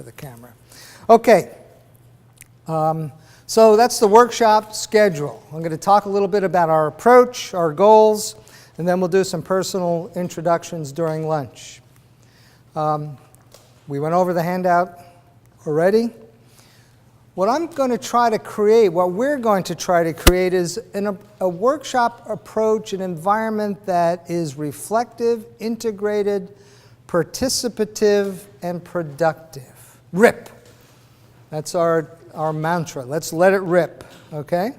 for the camera. Okay. So that's the workshop schedule. I'm going to talk a little bit about our approach, our goals, and then we'll do some personal introductions during lunch. We went over the handout already. What I'm going to try to create, what we're going to try to create is a workshop approach, an environment that is reflective, integrated, participative, and productive. RIP. That's our mantra. Let's let it rip, okay?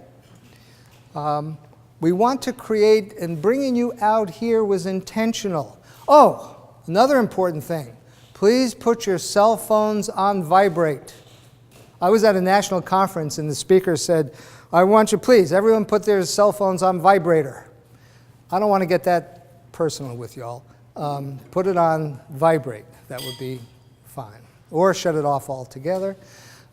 We want to create, and bringing you out here was intentional. Oh, another important thing. Please put your cell phones on vibrate. I was at a national conference and the speaker said, I want you, please, everyone put their cell phones on vibrator. I don't want to get that personal with y'all. Put it on vibrate. That would be fine. Or shut it off altogether.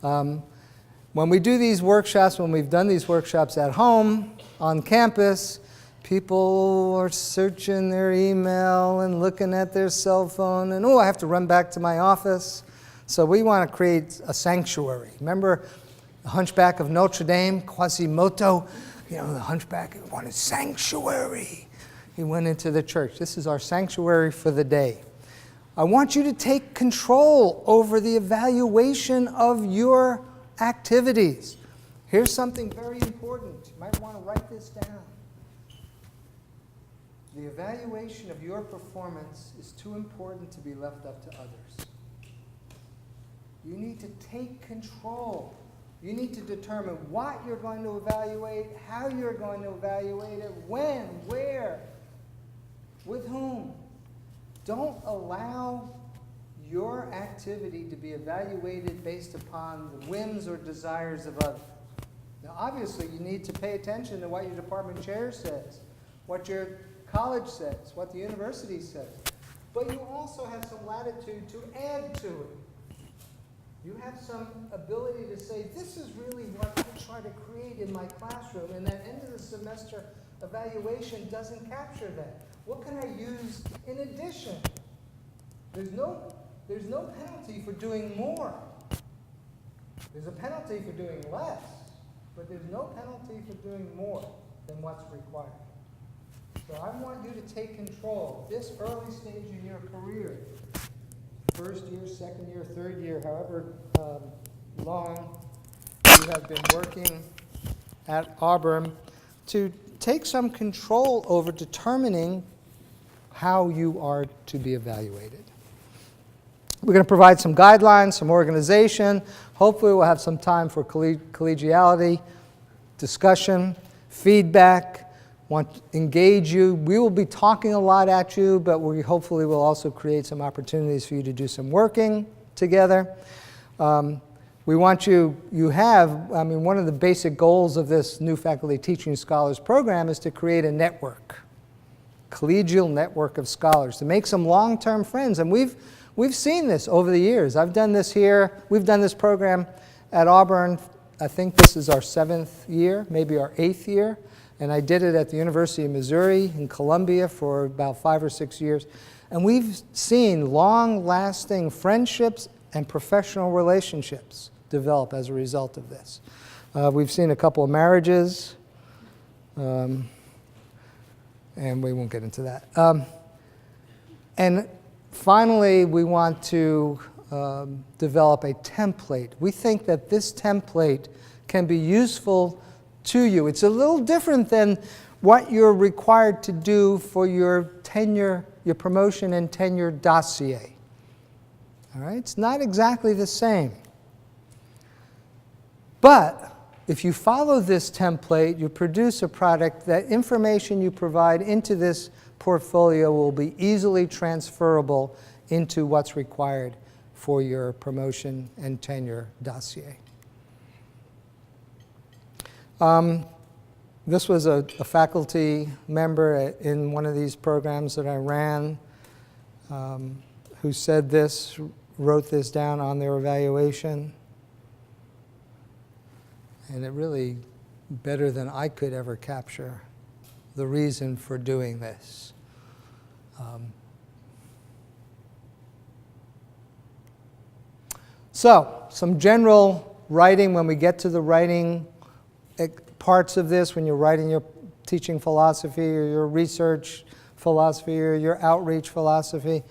When we do these workshops, when we've done these workshops at home, on campus, people are searching their email and looking at their cell phone, and I have to run back to my office. So we want to create a sanctuary. Remember the Hunchback of Notre Dame, Quasimodo? The Hunchback wanted sanctuary. He went into the church. This is our sanctuary for the day. I want you to take control over the evaluation of your activities. Here's something very important. You might want to write this down. The evaluation of your performance is too important to be left up to others. You need to take control. You need to determine what you're going to evaluate, how you're going to evaluate it, when, where, with whom. Don't allow your activity to be evaluated based upon the whims or desires of others. Now, obviously, you need to pay attention to what your department chair says, what your college says, what the university says. But you also have some latitude to add to it. You have some ability to say, this is really what I try to create in my classroom, and that end of the semester evaluation doesn't capture that. What can I use in addition? There's no penalty for doing more. There's a penalty for doing less, but there's no penalty for doing more than what's required. So I want you to take control this early stage in your career. First year, second year, third year, however long you have been working at Auburn, to take some control over determining how you are to be evaluated. We're going to provide some guidelines, some organization. Hopefully we'll have some time for collegiality, discussion, feedback. Want to engage you. We will be talking a lot at you, but we hopefully will also create some opportunities for you to do some working together. We want one of the basic goals of this new Faculty Teaching Scholars program is to create a network, collegial network of scholars, to make some long-term friends. And we've seen this over the years. I've done this here. We've done this program at Auburn. I think this is our 7th year, maybe our 8th year. And I did it at the University of Missouri in Columbia for about 5 or 6 years. And we've seen long-lasting friendships and professional relationships develop as a result of this. We've seen a couple of marriages, and we won't get into that. And finally, we want to develop a template. We think that this template can be useful to you. It's a little different than what you're required to do for your tenure, your promotion and tenure dossier. All right? It's not exactly the same. But if you follow this template, you produce a product, that information you provide into this portfolio will be easily transferable into what's required for your promotion and tenure dossier. This was a faculty member in one of these programs that I ran who said this, wrote this down on their evaluation. And it really, better than I could ever capture the reason for doing this. So, some general writing when we get to the writing parts of this, when you're writing your teaching philosophy or your research philosophy or your outreach philosophy.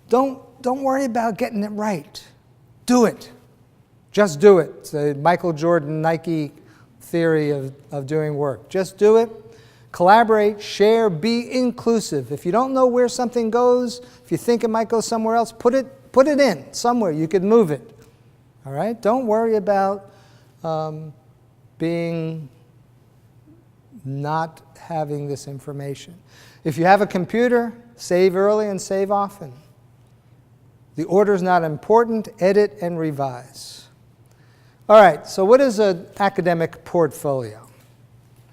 Don't worry about getting it right. Do it. Just do it. It's the Michael Jordan Nike theory of doing work. Just do it. Collaborate, share, be inclusive. If you don't know where something goes, if you think it might go somewhere else, put it in somewhere. You could move it. All right? Don't worry about being not having this information. If you have a computer, save early and save often. The order is not important. Edit and revise. All right, so what is an academic portfolio?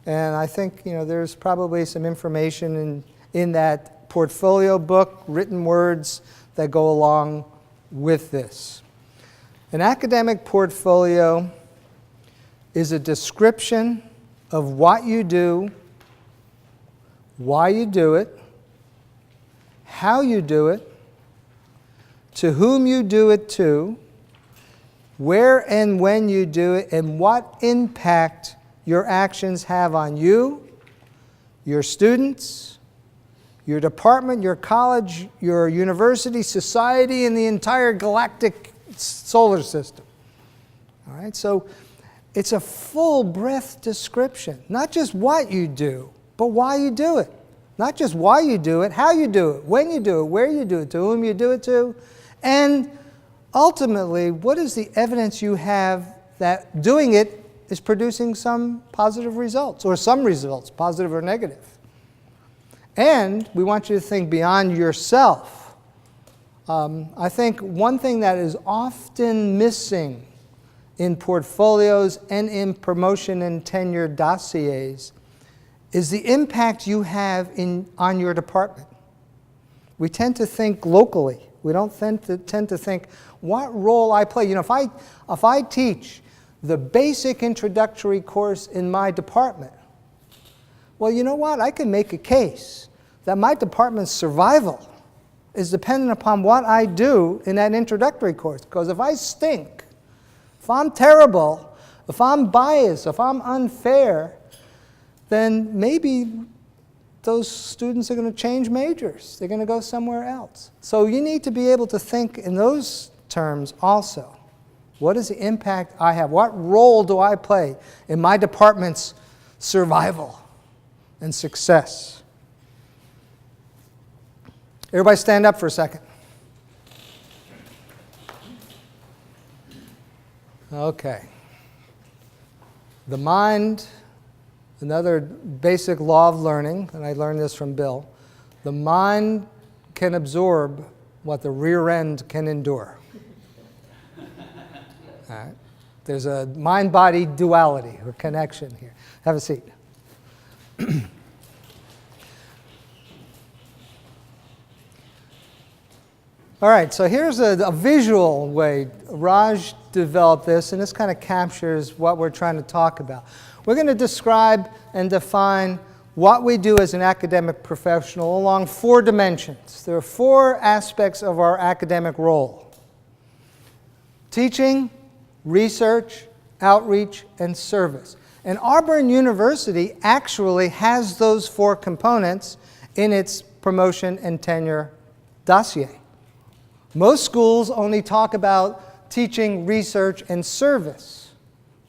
And I think there's probably some information in that portfolio book, written words that go along with this. An academic portfolio is a description of what you do, why you do it, how you do it, to whom you do it to, where and when you do it, and what impact your actions have on you, your students, your department, your college, your university, society, and the entire galactic solar system. All right, so it's a full breadth description, not just what you do, but why you do it. Not just why you do it, how you do it, when you do it, where you do it, to whom you do it to, and ultimately, what is the evidence you have that doing it is producing some positive results, or some results, positive or negative. And we want you to think beyond yourself. I think one thing that is often missing in portfolios and in promotion and tenure dossiers is the impact you have on your department. We tend to think locally. We don't tend to think what role I play. If I teach the basic introductory course in my department, well, you know what? I can make a case that my department's survival is dependent upon what I do in that introductory course. Because if I stink, if I'm terrible, if I'm biased, if I'm unfair, then maybe those students are going to change majors. They're going to go somewhere else. So you need to be able to think in those terms also. What is the impact I have? What role do I play in my department's survival and success? Everybody stand up for a second. Okay. The mind, another basic law of learning, and I learned this from Bill, the mind can absorb what the rear end can endure. All right. There's a mind-body duality or connection here. Have a seat. All right, so here's a visual way. Raj developed this, and this kind of captures what we're trying to talk about. We're going to describe and define what we do as an academic professional along 4 dimensions. There are 4 aspects of our academic role: teaching, research, outreach, and service. And Auburn University actually has those 4 components in its promotion and tenure dossier. Most schools only talk about teaching, research, and service.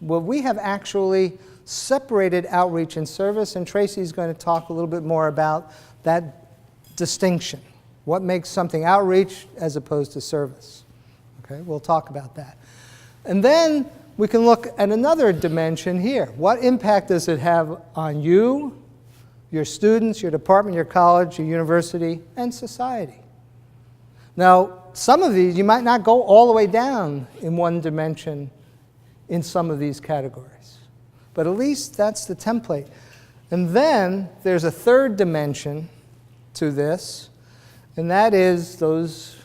Well, we have actually separated outreach and service, and Tracy's going to talk a little bit more about that distinction. What makes something outreach as opposed to service? Okay, we'll talk about that. And then we can look at another dimension here. What impact does it have on you, your students, your department, your college, your university, and society? Now, some of these, you might not go all the way down in one dimension in some of these categories. But at least that's the template. And then there's a third dimension to this, and that is those,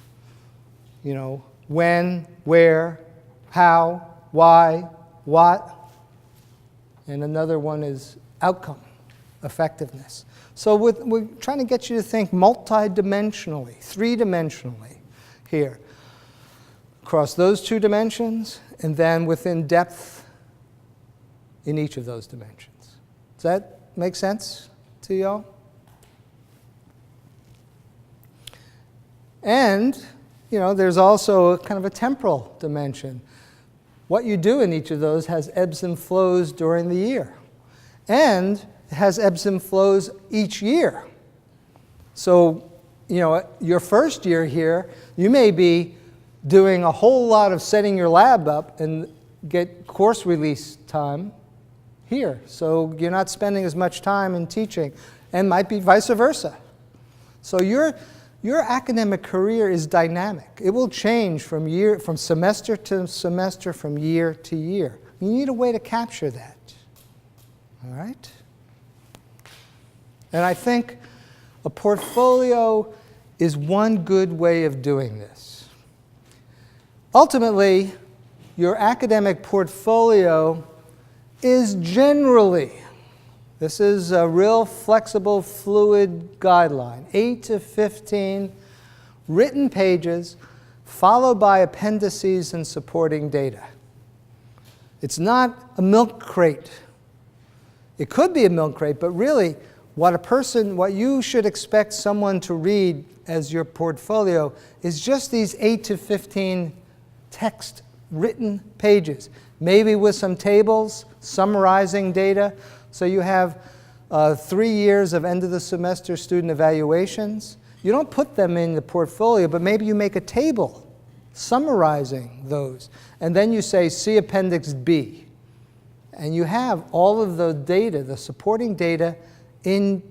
when, where, how, why, what, and another one is outcome, effectiveness. So we're trying to get you to think multidimensionally, 3-dimensionally here. across those two dimensions, and then within depth in each of those dimensions. Does that make sense to y'all? And, there's also kind of a temporal dimension. What you do in each of those has ebbs and flows during the year. And it has ebbs and flows each year. So, your first year here, you may be doing a whole lot of setting your lab up and get course release time here. So you're not spending as much time in teaching, and might be vice versa. So your academic career is dynamic. It will change from semester to semester, from year to year. You need a way to capture that. All right? And I think a portfolio is one good way of doing this. Ultimately, your academic portfolio is generally, this is a real flexible, fluid guideline, 8 to 15 written pages followed by appendices and supporting data. It's not a milk crate. It could be a milk crate, but really what you should expect someone to read as your portfolio is just these 8 to 15 text written pages, maybe with some tables summarizing data. So you have 3 years of end of the semester student evaluations. You don't put them in the portfolio, but maybe you make a table summarizing those. And then you say, see Appendix B. And you have all of the data, the supporting data, in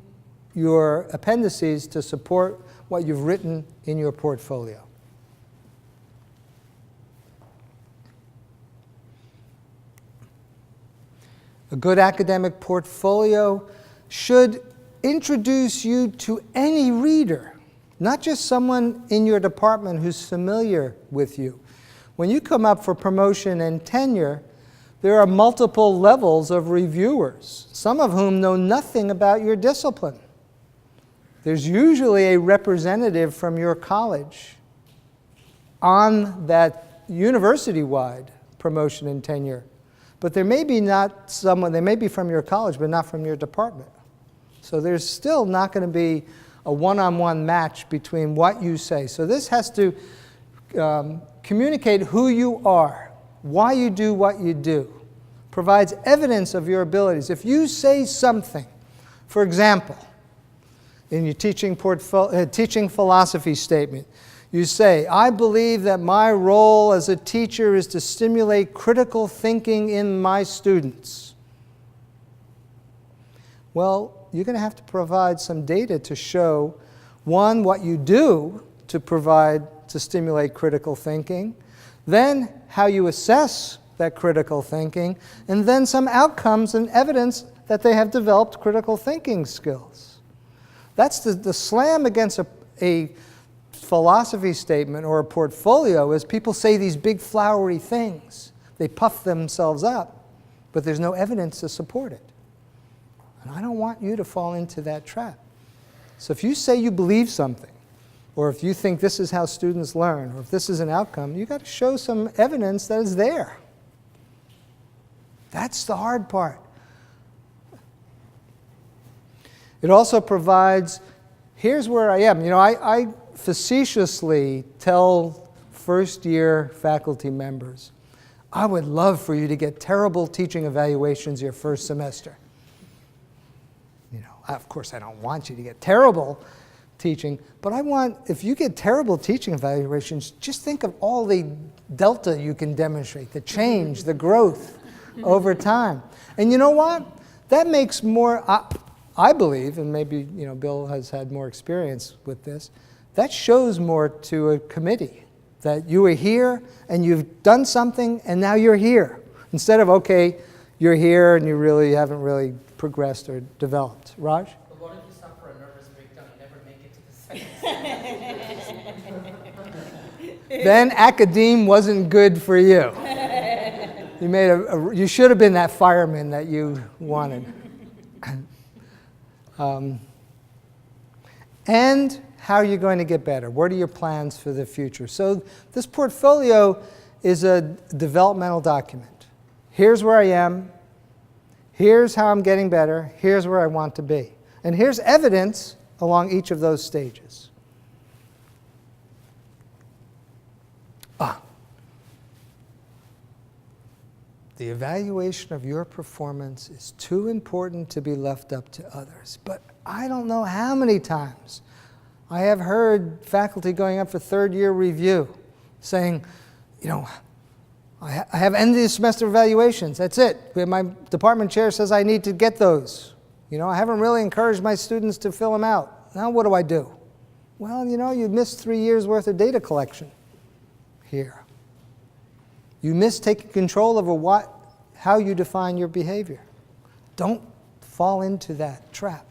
your appendices to support what you've written in your portfolio. A good academic portfolio should introduce you to any reader, not just someone in your department who's familiar with you. When you come up for promotion and tenure, there are multiple levels of reviewers, some of whom know nothing about your discipline. There's usually a representative from your college on that university-wide promotion and tenure. But there may be not someone, they may be from your college, but not from your department. So there's still not going to be a one-on-one match between what you say. So this has to communicate who you are, why you do what you do, provides evidence of your abilities. If you say something, for example, in your teaching philosophy statement, you say, I believe that my role as a teacher is to stimulate critical thinking in my students. Well, you're going to have to provide some data to show, one, what you do to stimulate critical thinking, then how you assess that critical thinking, and then some outcomes and evidence that they have developed critical thinking skills. That's the slam against a philosophy statement or a portfolio is people say these big flowery things. They puff themselves up, but there's no evidence to support it. And I don't want you to fall into that trap. So if you say you believe something, or if you think this is how students learn, or if this is an outcome, you've got to show some evidence that is there. That's the hard part. It also provides, here's where I am. I facetiously tell first-year faculty members, I would love for you to get terrible teaching evaluations your first semester. Of course, I don't want you to get terrible teaching, but if you get terrible teaching evaluations, just think of all the delta you can demonstrate, the change, the growth over time. And you know what? That makes more, I believe, and maybe Bill has had more experience with this, that shows more to a committee, that you were here and you've done something and now you're here. Instead of, okay, you're here and you really haven't really progressed or developed. Raj? But what if you suffer a nervous breakdown and never make it to the second Then academe wasn't good for you. You should have been that fireman that you wanted. And how are you going to get better? What are your plans for the future? So this portfolio is a developmental document. Here's where I am. Here's how I'm getting better. Here's where I want to be. And here's evidence along each of those stages. The evaluation of your performance is too important to be left up to others. But I don't know how many times I have heard faculty going up for third-year review saying, you know, I have end of the semester evaluations. That's it. My department chair says I need to get those. You know, I haven't really encouraged my students to fill them out. Now what do I do? Well, you know, you missed 3 years worth of data collection here. You miss taking control over how you define your behavior. Don't fall into that trap.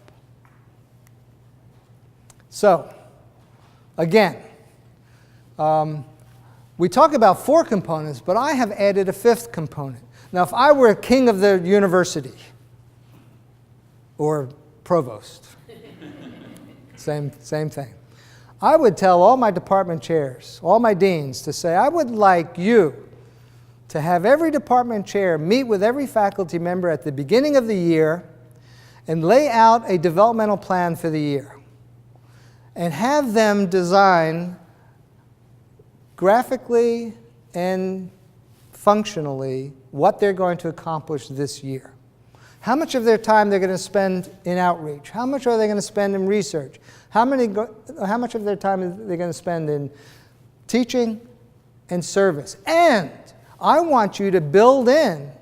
So, again, we talk about 4 components, but I have added a 5th component. Now, if I were a king of the university, or provost, same thing, I would tell all my department chairs, all my deans, to say, I would like you to have every department chair meet with every faculty member at the beginning of the year and lay out a developmental plan for the year. And have them design graphically and functionally what they're going to accomplish this year. How much of their time they're going to spend in outreach? How much are they going to spend in research? How much of their time are they going to spend in teaching and service? And I want you to build in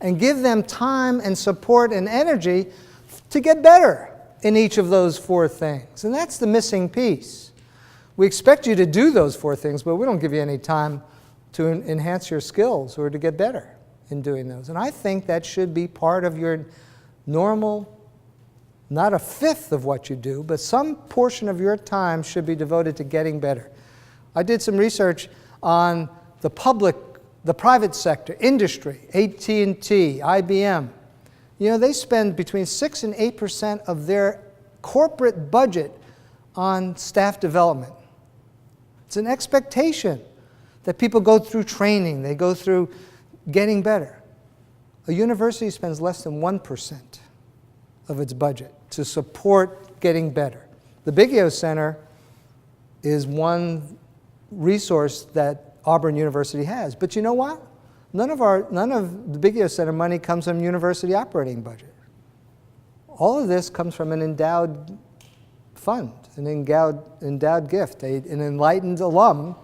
and give them time and support and energy to get better in each of those 4 things. And that's the missing piece. We expect you to do those 4 things, but we don't give you any time to enhance your skills or to get better in doing those. And I think that should be part of your normal, not a 5th of what you do, but some portion of your time should be devoted to getting better. I did some research on the private sector, industry, AT&T, IBM. You know, they spend between 6 and 8% of their corporate budget on staff development. It's an expectation that people go through training, they go through getting better. A university spends less than 1% of its budget to support getting better. The Biggio Center is one resource that Auburn University has. But you know what? None of the Biggio Center money comes from university operating budget. All of this comes from an endowed fund, an endowed gift. An enlightened alum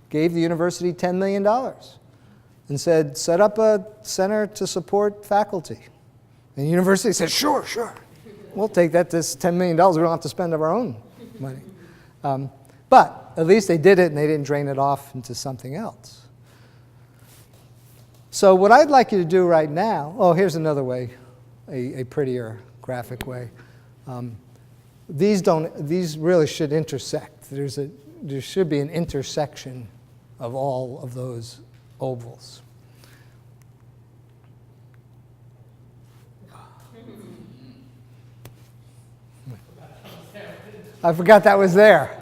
gave the university $10 million and said, set up a center to support faculty. And the university said, sure. We'll take that, this $10 million. We don't have to spend of our own money. But at least they did it and they didn't drain it off into something else. So what I'd like you to do right now, here's another way, a prettier graphic way. These really should intersect. There should be an intersection of all of those ovals. I forgot that was there.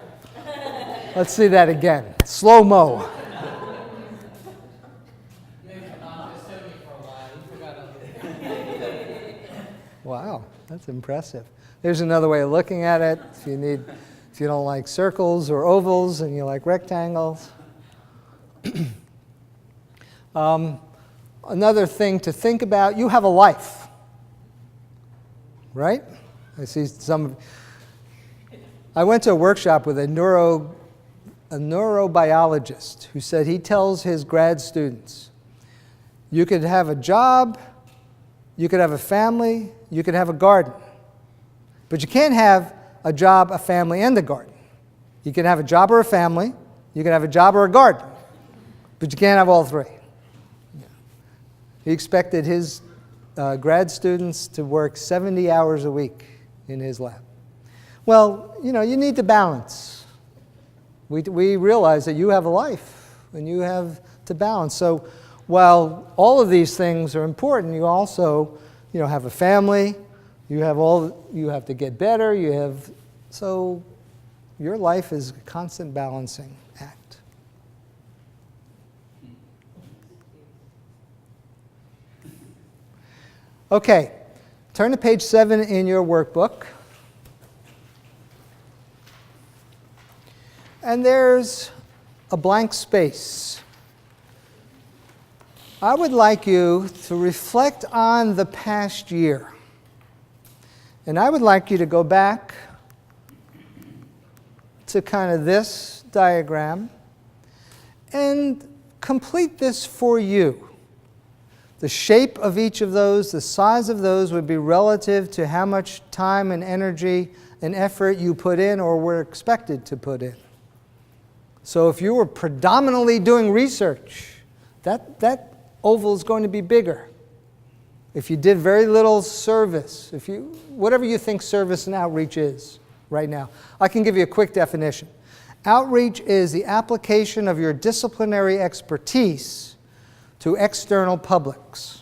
Let's see that again. Slow-mo. Wow, that's impressive. There's another way of looking at it. If you don't like circles or ovals and you like rectangles. Another thing to think about, you have a life, right? I see I went to a workshop with a neurobiologist who said he tells his grad students, you could have a job, you could have a family, you could have a garden. But you can't have a job, a family, and a garden. You can have a job or a family, you can have a job or a garden, but you can't have all 3. He expected his grad students to work 70 hours a week in his lab. Well, you need to balance. We realize that you have a life and you have to balance. So while all of these things are important, you also have a family, you have to get better, so Your life is a constant balancing act. Okay, turn to page 7 in your workbook. And there's a blank space. I would like you to reflect on the past year. And I would like you to go back to kind of this diagram and complete this for you. The shape of each of those, the size of those would be relative to how much time and energy and effort you put in or were expected to put in. So if you were predominantly doing research, that oval is going to be bigger. If you did very little service, whatever you think service and outreach is right now. I can give you a quick definition. Outreach is the application of your disciplinary expertise to external publics.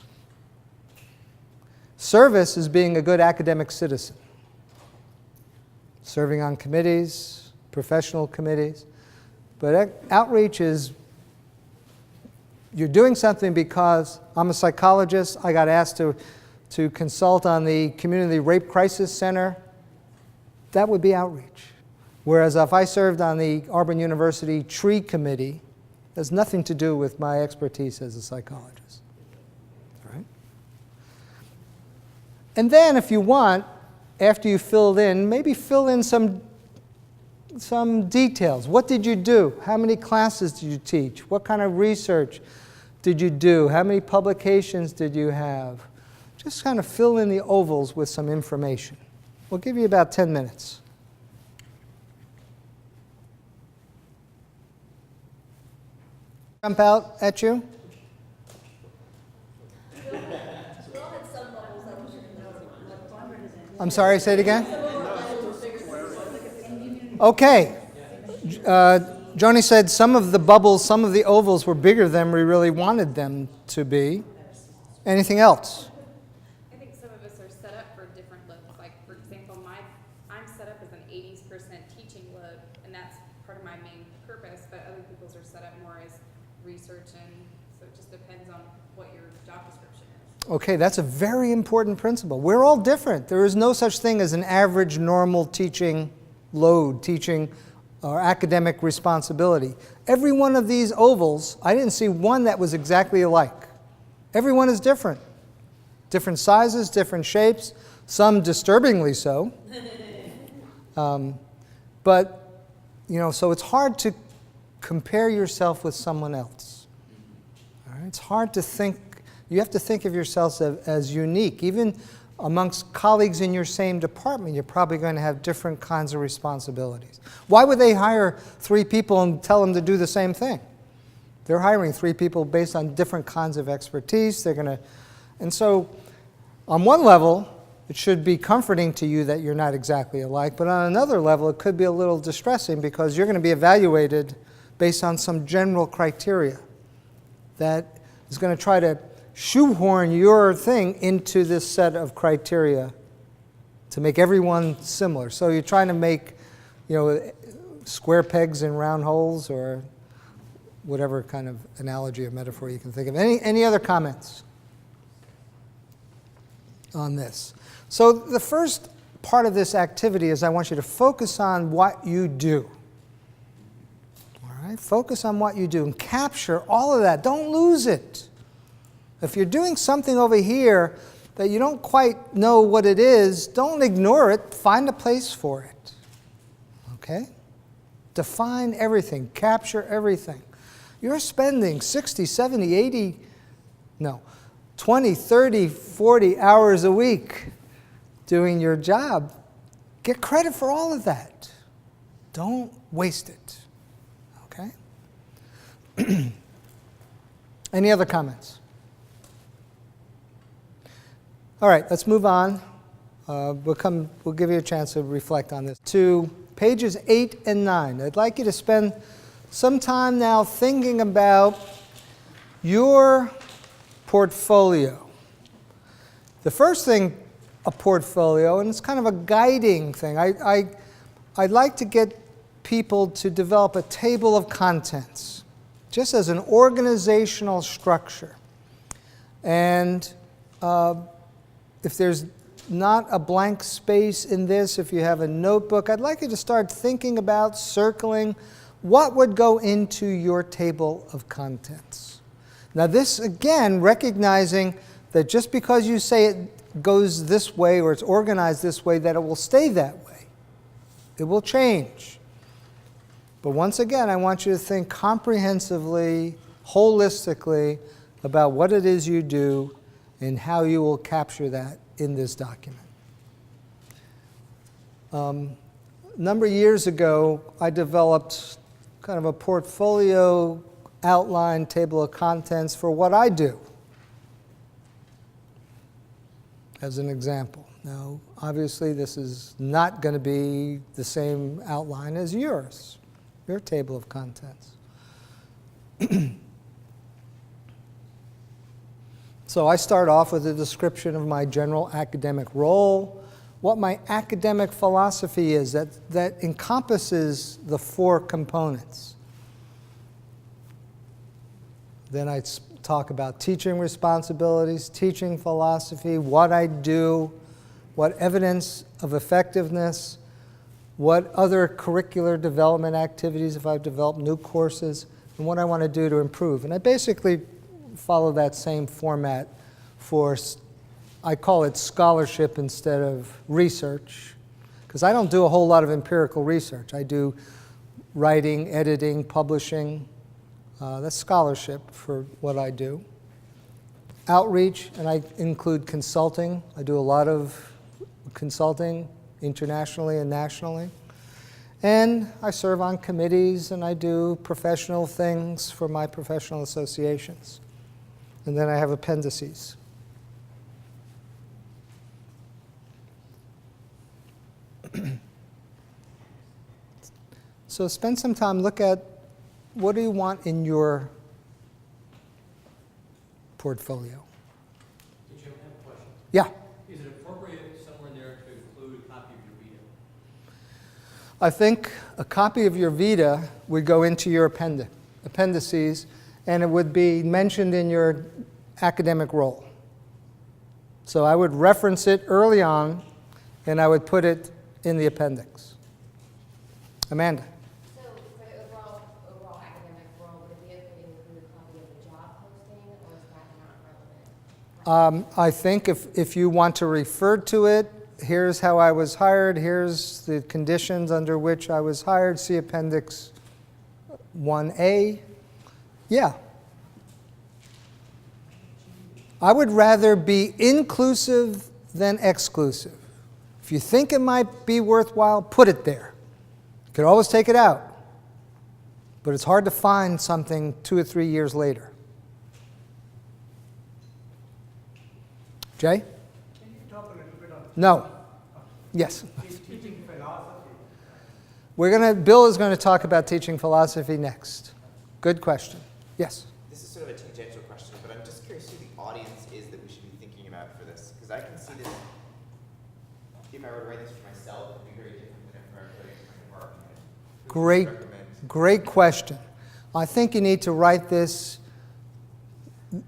Service is being a good academic citizen, serving on committees, professional committees. But outreach is you're doing something because I'm a psychologist. I got asked to consult on the Community Rape Crisis Center. That would be outreach. Whereas if I served on the Auburn University Tree Committee, there's nothing to do with my expertise as a psychologist. Right? And then if you want, after you filled in, maybe fill in some details. What did you do? How many classes did you teach? What kind of research did you do? How many publications did you have? Just kind of fill in the ovals with some information. We'll give you about 10 minutes. Jump out at you? I'm sorry, say it again? Okay. Joni said some of the bubbles, some of the ovals were bigger than we really wanted them to be. Anything else? I think some of us are set up for different looks. Like, for example, I'm set up as an 80% teaching look, and that's part of my main purpose, but other people's are set up more as research, and so it just depends on what your job description is. Okay, that's a very important principle. We're all different. There is no such thing as an average, normal teaching load, teaching or academic responsibility. Every one of these ovals, I didn't see one that was exactly alike. Every one is different. Different sizes, different shapes, some disturbingly so. But, so it's hard to compare yourself with someone else. All right? It's hard to think, you have to think of yourself as unique. Even amongst colleagues in your same department, you're probably going to have different kinds of responsibilities. Why would they hire 3 people and tell them to do the same thing? They're hiring 3 people based on different kinds of expertise. And so on one level, it should be comforting to you that you're not exactly alike, but on another level, it could be a little distressing because you're going to be evaluated based on some general criteria that is going to try to shoehorn your thing into this set of criteria to make everyone similar. So you're trying to make, square pegs in round holes, or whatever kind of analogy or metaphor you can think of. Any other comments on this? So the first part of this activity is I want you to focus on what you do. All right? Focus on what you do and capture all of that. Don't lose it. If you're doing something over here that you don't quite know what it is, don't ignore it. Find a place for it. Okay? Define everything. Capture everything. You're spending 60, 70, 20, 30, 40 hours a week doing your job. Get credit for all of that. Don't waste it. Okay? Any other comments? All right, let's move on. We'll give you a chance to reflect on this. To pages 8 and 9. I'd like you to spend some time now thinking about your portfolio. The first thing, a portfolio, and it's kind of a guiding thing. I'd like to get people to develop a table of contents, just as an organizational structure. And if there's not a blank space in this, if you have a notebook, I'd like you to start thinking about circling what would go into your table of contents. Now this, again, recognizing that just because you say it goes this way or it's organized this way, that it will stay that way. It will change. But once again, I want you to think comprehensively, holistically about what it is you do and how you will capture that in this document. A number of years ago, I developed kind of a portfolio outline table of contents for what I do, as an example. Now, obviously, this is not going to be the same outline as yours, your table of contents. So I start off with a description of my general academic role, what my academic philosophy is that encompasses the 4 components. Then I talk about teaching responsibilities, teaching philosophy, what I do, what evidence of effectiveness, what other curricular development activities, if I've developed new courses, and what I want to do to improve. And I basically follow that same format for, I call it scholarship instead of research, because I don't do a whole lot of empirical research. I do writing, editing, publishing. That's scholarship for what I do. Outreach, and I include consulting. I do a lot of consulting internationally and nationally. And I serve on committees, and I do professional things for my professional associations. And then I have appendices. So spend some time, look at what do you want in your portfolio? Did you have a question? Yeah. Is it appropriate somewhere in there to include a copy of your Vita? I think a copy of your Vita would go into your appendices, and it would be mentioned in your academic role. So I would reference it early on, and I would put it in the appendix. Amanda? So for the overall academic role, would it be okay to include a copy of the job posting, or is that not relevant? I think if you want to refer to it, here's how I was hired, here's the conditions under which I was hired, see Appendix 1A. Yeah. I would rather be inclusive than exclusive. If you think it might be worthwhile, put it there. You could always take it out. But it's hard to find something 2 or 3 years later. Jay? Can you talk a little bit on No. Yes. teaching philosophy? Bill is going to talk about teaching philosophy next. Good question. Yes. This is sort of a tangential question, but I'm just curious who the audience is that we should be thinking about for this. Because I can see this, if I were to write this for myself, it would be very different than if I were to write it for my department. Who would you recommend? Great question. I think you need to write this.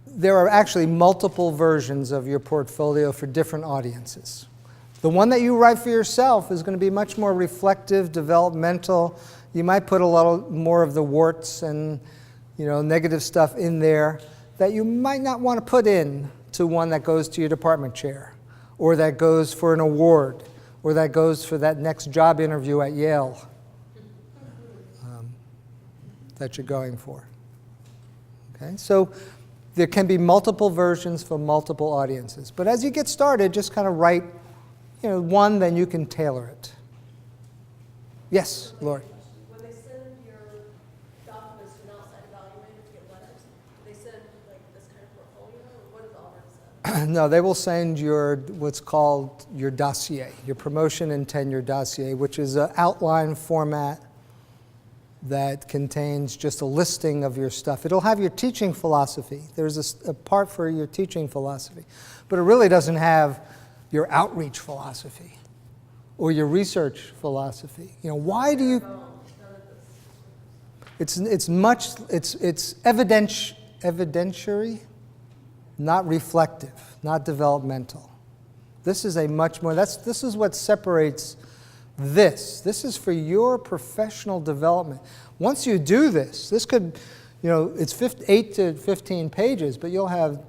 There are actually multiple versions of your portfolio for different audiences. The one that you write for yourself is going to be much more reflective, developmental. You might put a lot more of the warts and negative stuff in there that you might not want to put in to one that goes to your department chair, or that goes for an award, or that goes for that next job interview at Yale that you're going for. Okay, so there can be multiple versions for multiple audiences. But as you get started, just kind of write one, then you can tailor it. Yes, Lori? When they send your documents to an outside evaluator to get letters, they send like this kind of portfolio, or what does Auburn send? No, they will send what's called your dossier, your promotion and tenure dossier, which is an outline format that contains just a listing of your stuff. It'll have your teaching philosophy. There's a part for your teaching philosophy, but it really doesn't have your outreach philosophy or your research philosophy. Why do you? None of It's evidentiary, not reflective, not developmental. This is a much more, this is what separates this. This is for your professional development. Once you do this, this could, it's 8 to 15 pages, but you'll have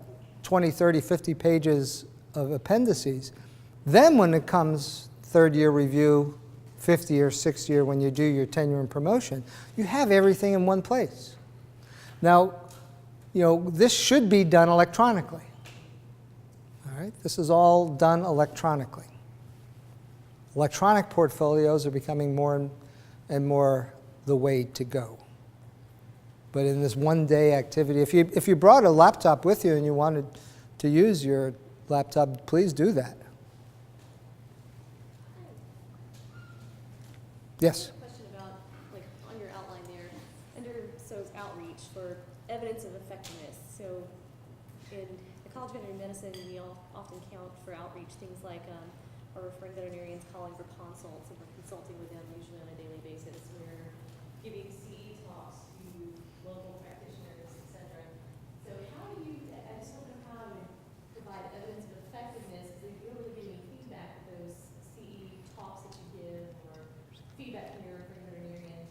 20, 30, 50 pages of appendices. Then when it comes third year review, fifth year, sixth year, when you do your tenure and promotion, you have everything in one place. Now, this should be done electronically. All right? This is all done electronically. Electronic portfolios are becoming more and more the way to go. But in this one-day activity, if you brought a laptop with you and you wanted to use your laptop, please do that. Yes? Question about, like, on your outline there, under SO's outreach for evidence of effectiveness. So in the College of Veterinary Medicine, we all often count for outreach things like our referring veterinarians calling for consults, and we're consulting with them usually on a daily basis. We're giving CE talks to local practitioners, et cetera. So how do you, I just don't know how to provide evidence of effectiveness, because if you're really giving feedback with those CE talks that you give, or feedback from your veterinarians,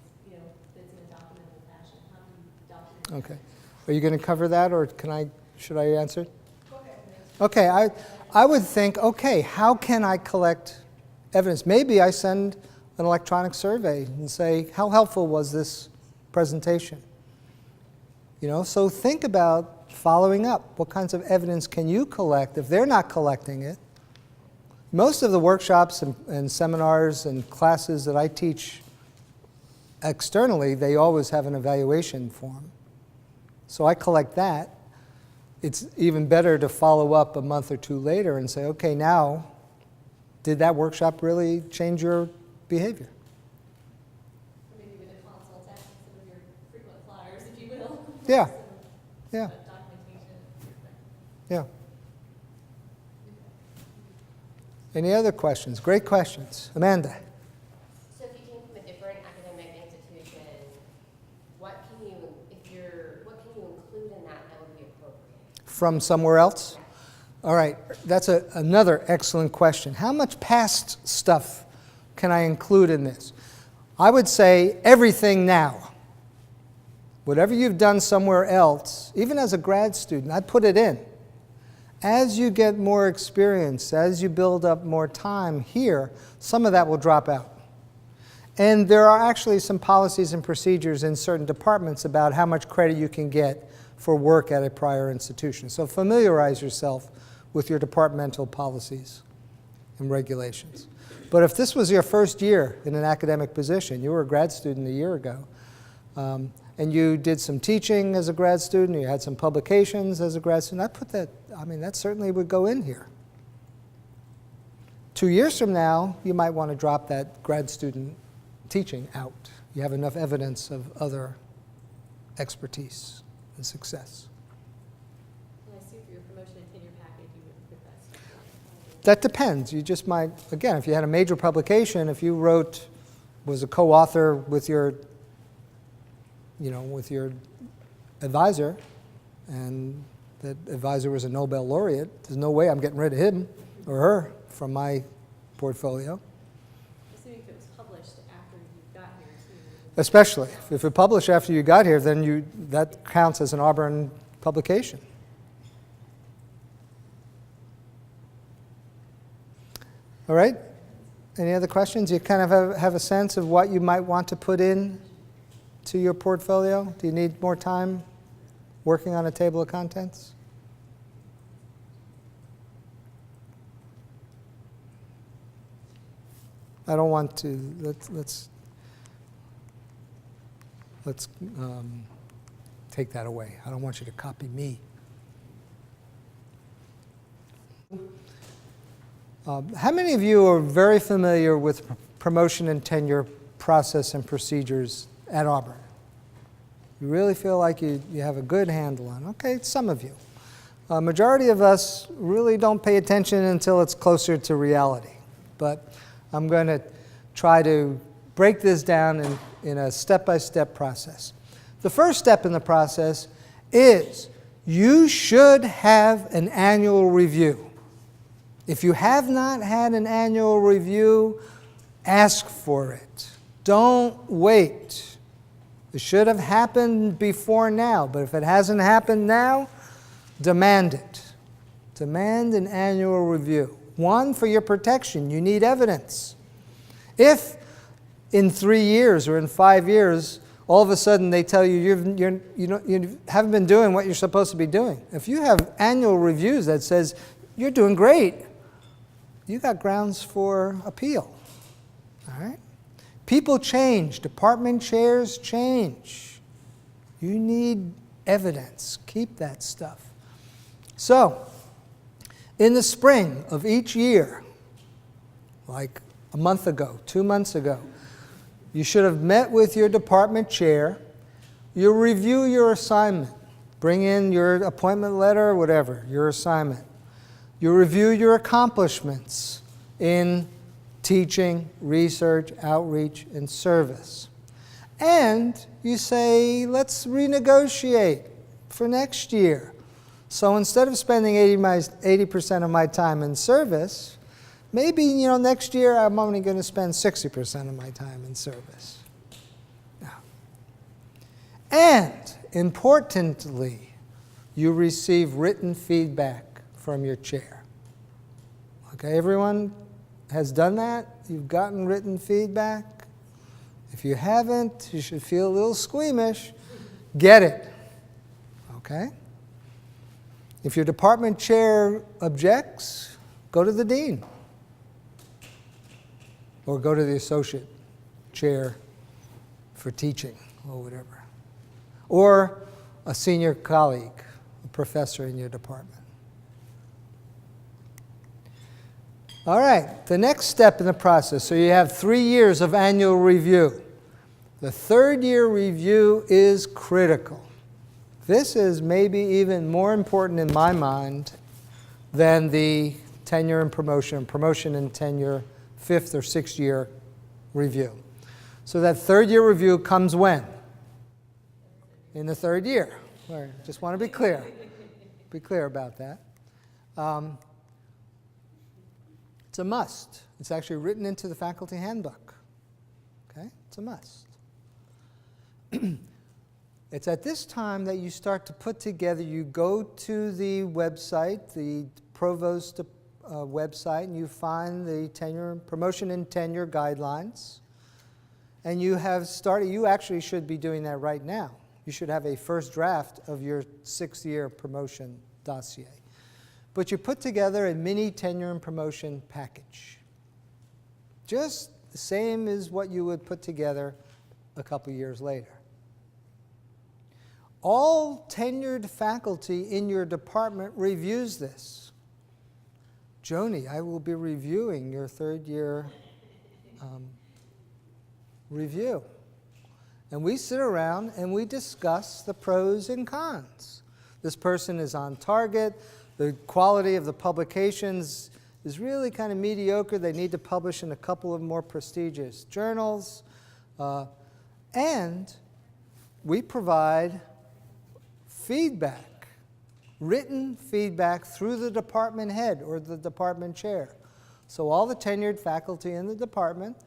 that's in a documented fashion. How do you document that? Okay. Are you going to cover that, or should I answer? Go ahead. Okay, I would think, okay, how can I collect evidence? Maybe I send an electronic survey and say, how helpful was this presentation? So think about following up. What kinds of evidence can you collect if they're not collecting it? Most of the workshops and seminars and classes that I teach externally, they always have an evaluation form. So I collect that. It's even better to follow up a month or two later and say, okay, now, did that workshop really change your behavior? Or maybe with a consult, ask some of your frequent flyers, if you will. Yeah. Some Yeah. documentation. Yeah. Any other questions? Great questions. Amanda? So if you came from a different academic institution, what can you include in that would be appropriate? From somewhere else? All right, that's another excellent question. How much past stuff can I include in this? I would say everything now. Whatever you've done somewhere else, even as a grad student, I'd put it in. As you get more experience, as you build up more time here, some of that will drop out. And there are actually some policies and procedures in certain departments about how much credit you can get for work at a prior institution. So familiarize yourself with your departmental policies and regulations. But if this was your first year in an academic position, you were a grad student a year ago, and you did some teaching as a grad student, you had some publications as a grad student, I'd put that, that certainly would go in here. 2 years from now, you might want to drop that grad student teaching out. You have enough evidence of other expertise and success. And I assume for your promotion and tenure package, you would put that stuff. That depends. You just might, again, if you had a major publication, if you was a co-author with your advisor, and that advisor was a Nobel laureate, there's no way I'm getting rid of him or her from my portfolio. Assuming if it was published after you got here, too. Especially if it published after you got here, then that counts as an Auburn publication. All right? Any other questions? You kind of have a sense of what you might want to put in to your portfolio? Do you need more time working on a table of contents? I don't want to, let's take that away. I don't want you to copy me. How many of you are very familiar with promotion and tenure process and procedures at Auburn? You really feel like you have a good handle on it? Okay, some of you. Majority of us really don't pay attention until it's closer to reality. But I'm going to try to break this down in a step-by-step process. The first step in the process is you should have an annual review. If you have not had an annual review, ask for it. Don't wait. It should have happened before now, but if it hasn't happened now, demand it. Demand an annual review. One, for your protection. You need evidence. If in 3 years or in 5 years, all of a sudden they tell you you haven't been doing what you're supposed to be doing. If you have annual reviews that says you're doing great, you got grounds for appeal. All right? People change. Department chairs change. You need evidence. Keep that stuff. So, in the spring of each year, like a month ago, 2 months ago, you should have met with your department chair. You review your assignment. Bring in your appointment letter, whatever, your assignment. You review your accomplishments in teaching, research, outreach, and service. And you say, let's renegotiate for next year. So instead of spending 80% of my time in service, maybe, next year I'm only going to spend 60% of my time in service. And, importantly, you receive written feedback from your chair. Okay, everyone has done that? You've gotten written feedback? If you haven't, you should feel a little squeamish. Get it. Okay? If your department chair objects, go to the dean. Or go to the associate chair for teaching or whatever. Or a senior colleague, a professor in your department. All right, the next step in the process. So you have 3 years of annual review. The third year review is critical. This is maybe even more important in my mind than the tenure and promotion and tenure 5th or 6th year review. So that third year review comes when? In the third year. Just want to be clear. Be clear about that. It's a must. It's actually written into the faculty handbook. Okay? It's a must. It's at this time that you start to put together, you go to the website, the provost website, and you find the promotion and tenure guidelines. And you have started, you actually should be doing that right now. You should have a first draft of your 6th year promotion dossier. But you put together a mini tenure and promotion package. Just the same as what you would put together a couple years later. All tenured faculty in your department reviews this. Joni, I will be reviewing your third year review. And we sit around and we discuss the pros and cons. This person is on target. The quality of the publications is really kind of mediocre. They need to publish in a couple of more prestigious journals. And we provide feedback, written feedback through the department head or the department chair. So all the tenured faculty in the department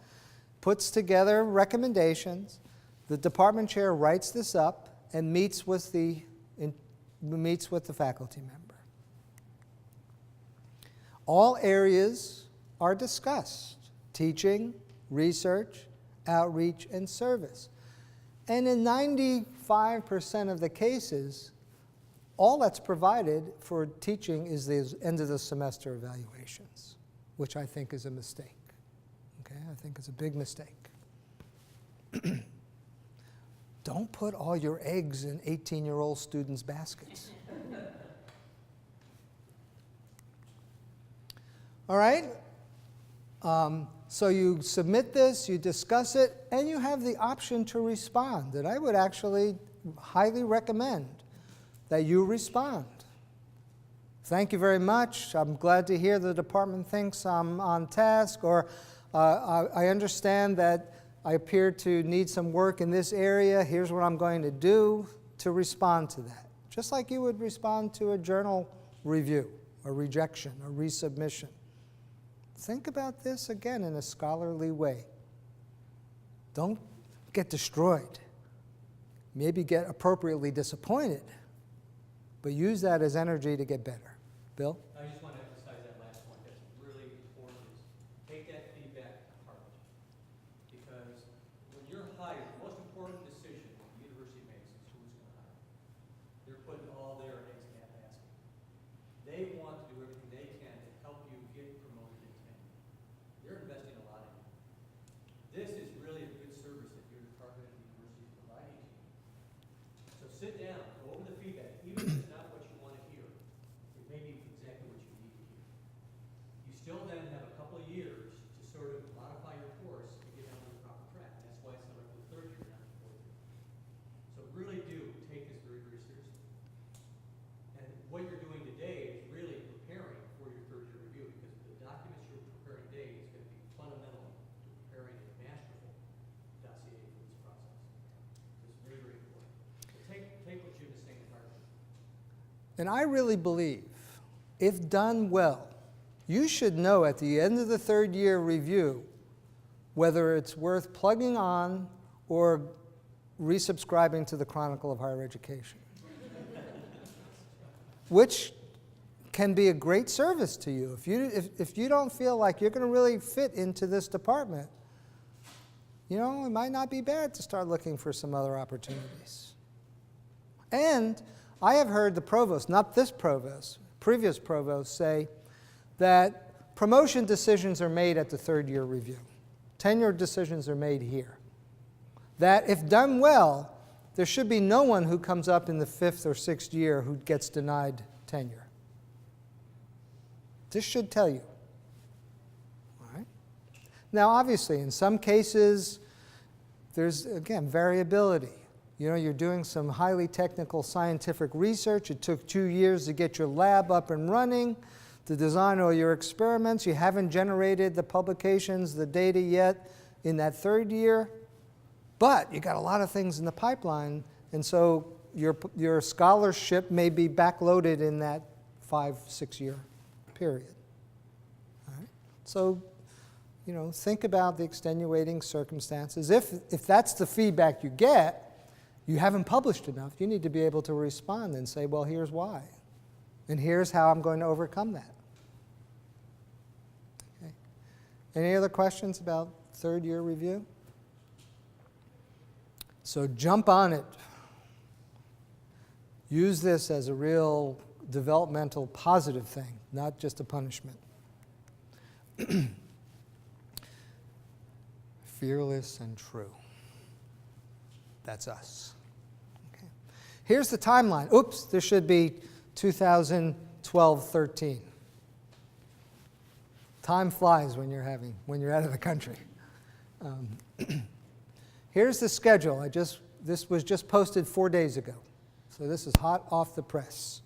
puts together recommendations. The department chair writes this up and meets with the faculty member. All areas are discussed: teaching, research, outreach, and service. And in 95% of the cases, all that's provided for teaching is the end of the semester evaluations, which I think is a mistake. Okay, I think it's a big mistake. Don't put all your eggs in 18-year-old students' baskets. All right? So you submit this, you discuss it, and you have the option to respond. And I would actually highly recommend that you respond. Thank you very much. I'm glad to hear the department thinks I'm on task, or I understand that I appear to need some work in this area. Here's what I'm going to do to respond to that. Just like you would respond to a journal review, a rejection, a resubmission. Think about this again in a scholarly way. Don't get destroyed. Maybe get appropriately disappointed, but use that as energy to get better. Bill? I just want to emphasize that last point. That's really important. Is take that feedback to heart. Because when you're hired, the most important decision the university makes is who's going to hire. They're putting all their eggs in that basket. They want to do everything they can to help you get promoted and tenure. They're investing a lot in you. This is really a good service that your department and the university is providing to you. So sit down, go over the feedback, even if it's not what you want to hear. It may be exactly what you need to hear. You still then have a couple of years to sort of modify your course and get on the proper track. And that's why it's not the third year, not the fourth year. So really do take this very, very seriously. And what you're doing today is really preparing for your third year review, because the documents you're preparing today is going to be fundamental to preparing a masterful dossier for this process. It's very, very important. So take what Jim is saying to heart. And I really believe, if done well, you should know at the end of the third year review whether it's worth plugging on or resubscribing to the Chronicle of Higher Education, which can be a great service to you. If you don't feel like you're going to really fit into this department, you know, it might not be bad to start looking for some other opportunities. And I have heard the provost, not this provost, previous provost, say that promotion decisions are made at the third year review. Tenure decisions are made here. That if done well, there should be no one who comes up in the 5th or 6th year who gets denied tenure. This should tell you. All right? Now, obviously, in some cases, there's, again, variability. You know, you're doing some highly technical scientific research. It took 2 years to get your lab up and running, to design all your experiments. You haven't generated the publications, the data yet in that third year. But you got a lot of things in the pipeline, and so your scholarship may be backloaded in that 5-6 year period. All right? So, you know, think about the extenuating circumstances. If that's the feedback you get, you haven't published enough, you need to be able to respond and say, well, here's why. And here's how I'm going to overcome that. Okay. Any other questions about third year review? So jump on it. Use this as a real developmental positive thing, not just a punishment. Fearless and true. That's us. Okay. Here's the timeline. Oops, this should be 2012-13. Time flies when you're out of the country. Here's the schedule. This was just posted 4 days ago. So this is hot off the press.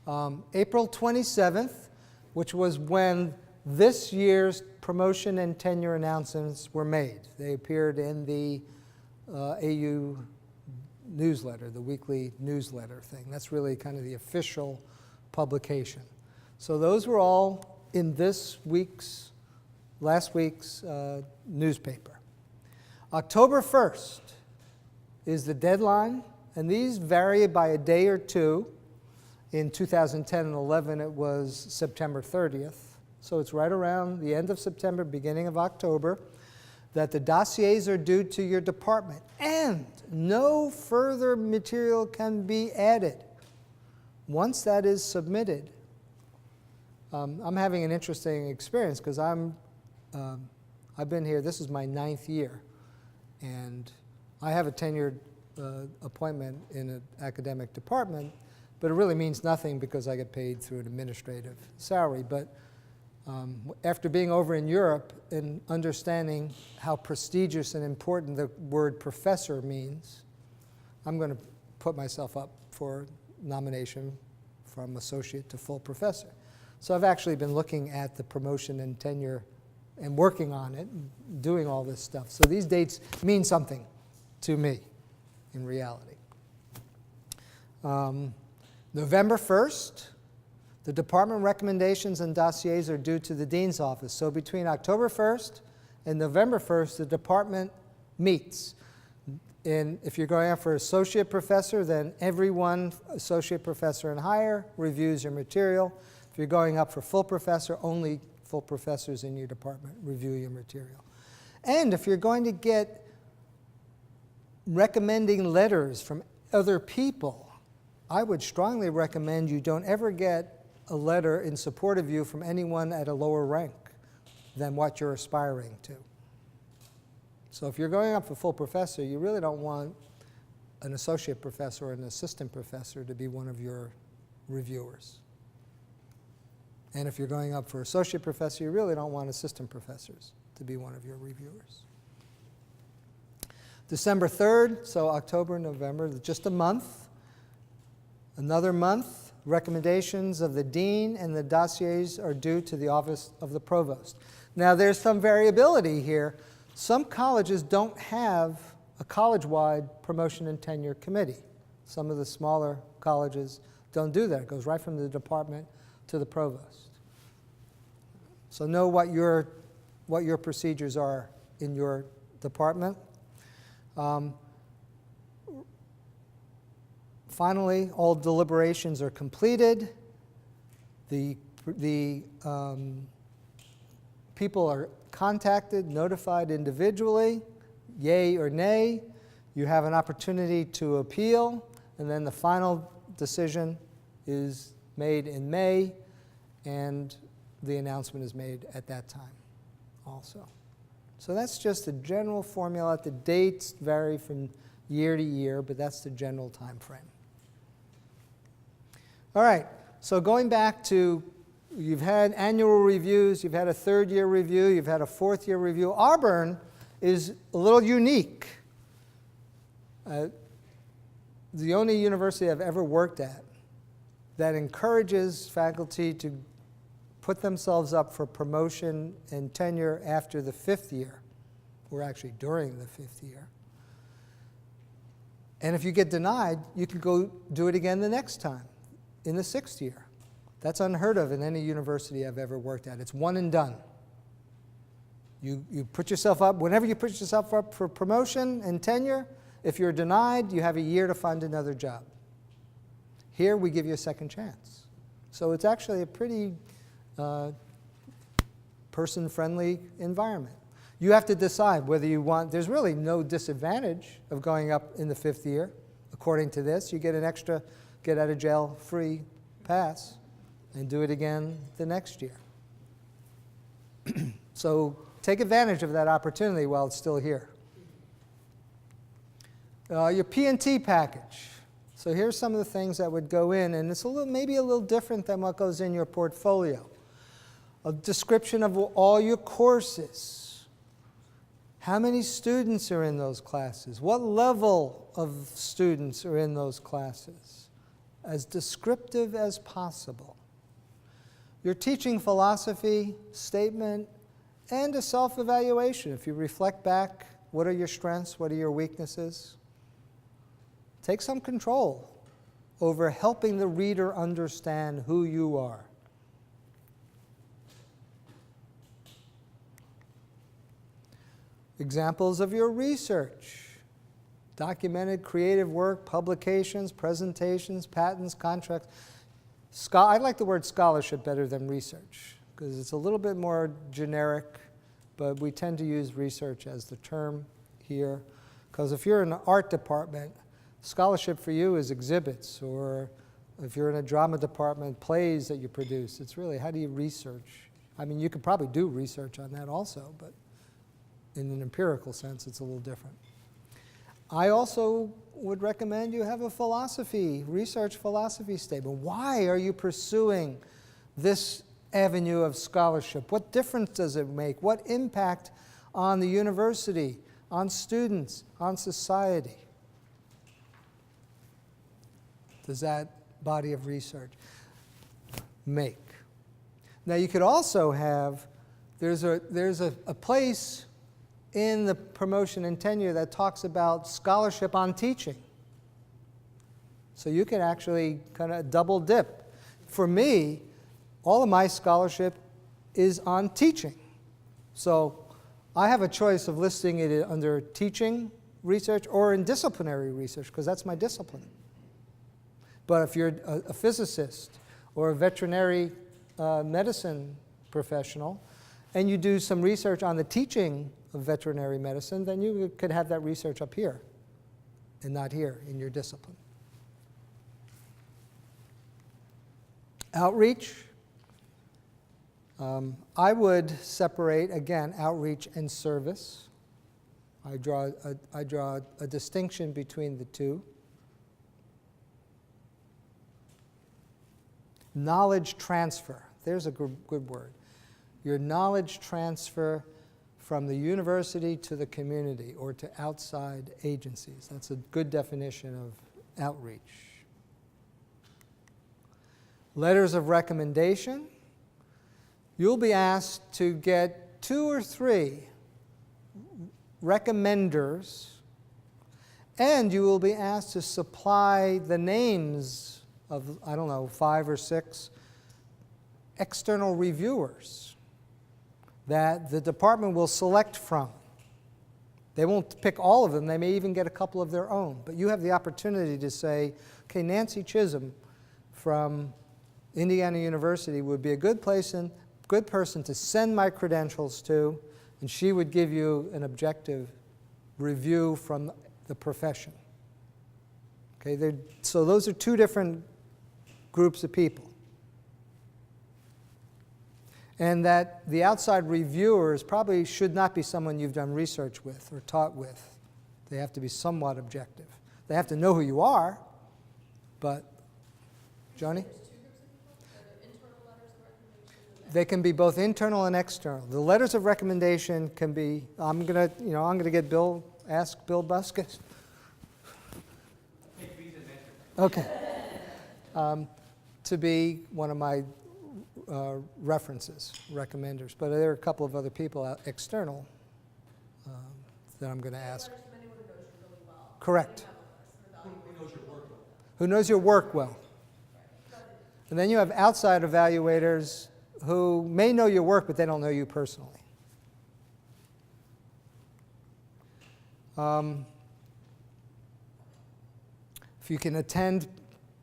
April 27th, which was when this year's promotion and tenure announcements were made. They appeared in the AU newsletter, the weekly newsletter thing. That's really kind of the official publication. So those were all in last week's newspaper. October 1st is the deadline, and these vary by a day or two. In 2010 and 11, it was September 30th. So it's right around the end of September, beginning of October, that the dossiers are due to your department, and no further material can be added. Once that is submitted, I'm having an interesting experience because I've been here, this is my 9th year, and I have a tenured appointment in an academic department, but it really means nothing because I get paid through an administrative salary. But after being over in Europe and understanding how prestigious and important the word professor means, I'm going to put myself up for nomination from associate to full professor. So I've actually been looking at the promotion and tenure and working on it, and doing all this stuff. So these dates mean something to me in reality. November 1st, the department recommendations and dossiers are due to the dean's office. So between October 1st and November 1st, the department meets. And if you're going out for associate professor, then everyone associate professor and higher reviews your material. If you're going up for full professor, only full professors in your department review your material. And if you're going to get recommending letters from other people, I would strongly recommend you don't ever get a letter in support of you from anyone at a lower rank than what you're aspiring to. So if you're going up for full professor, you really don't want an associate professor or an assistant professor to be one of your reviewers. And if you're going up for associate professor, you really don't want assistant professors to be one of your reviewers. December 3rd, so October, November, just a month. Another month, recommendations of the dean and the dossiers are due to the office of the provost. Now there's some variability here. Some colleges don't have a college-wide promotion and tenure committee. Some of the smaller colleges don't do that. It goes right from the department to the provost. So know what your procedures are in your department. Finally, all deliberations are completed. The people are contacted, notified individually, yay or nay. You have an opportunity to appeal, and then the final decision is made in May, and the announcement is made at that time also. So that's just the general formula. The dates vary from year to year, but that's the general time frame. All right, so going back to, you've had annual reviews, you've had a third-year review, you've had a fourth-year review. Auburn is a little unique. The only university I've ever worked at that encourages faculty to put themselves up for promotion and tenure after the 5th year, or actually during the 5th year. And if you get denied, you can go do it again the next time, in the 6th year. That's unheard of in any university I've ever worked at. It's one and done. You put yourself up, whenever you put yourself up for promotion and tenure, if you're denied, you have a year to find another job. Here, we give you a second chance. So it's actually a pretty person-friendly environment. You have to decide whether you want, there's really no disadvantage of going up in the 5th year. According to this, you get an extra get out of jail free pass and do it again the next year. So take advantage of that opportunity while it's still here. Your P&T package. So here's some of the things that would go in, and it's maybe a little different than what goes in your portfolio. A description of all your courses. How many students are in those classes? What level of students are in those classes? As descriptive as possible. Your teaching philosophy statement and a self-evaluation. If you reflect back, what are your strengths? What are your weaknesses? Take some control over helping the reader understand who you are. Examples of your research. Documented creative work, publications, presentations, patents, contracts. I like the word scholarship better than research because it's a little bit more generic, but we tend to use research as the term here. Because if you're in the art department, scholarship for you is exhibits, or if you're in a drama department, plays that you produce. It's really, how do you research? I mean, you could probably do research on that also, but in an empirical sense, it's a little different. I also would recommend you have a philosophy, research philosophy statement. Why are you pursuing this avenue of scholarship? What difference does it make? What impact on the university, on students, on society does that body of research make? Now you could also have, there's a place in the promotion and tenure that talks about scholarship on teaching. So you can actually kind of double dip. For me, all of my scholarship is on teaching. So I have a choice of listing it under teaching research or in disciplinary research, because that's my discipline. But if you're a physicist or a veterinary medicine professional, and you do some research on the teaching of veterinary medicine, then you could have that research up here and not here in your discipline. Outreach. I would separate, again, outreach and service. I draw a distinction between the two. Knowledge transfer. There's a good word. Your knowledge transfer from the university to the community or to outside agencies. That's a good definition of outreach. Letters of recommendation. You'll be asked to get 2 or 3 recommenders, and you will be asked to supply the names of, 5 or 6 external reviewers that the department will select from. They won't pick all of them. They may even get a couple of their own. But you have the opportunity to say, okay, Nancy Chisholm from Indiana University would be a good person to send my credentials to, and she would give you an objective review from the profession. Okay, so those are 2 different groups of people. And that the outside reviewers probably should not be someone you've done research with or taught with. They have to be somewhat objective. They have to know who you are, but, Joni? They can be both internal and external. The letters of recommendation can be, I'm gonna get ask Bill Buskis. Okay. To be one of my references, recommenders. But there are a couple of other people out external that I'm going to ask. Correct. Who knows your work well. And then you have outside evaluators who may know your work, but they don't know you personally. If you can attend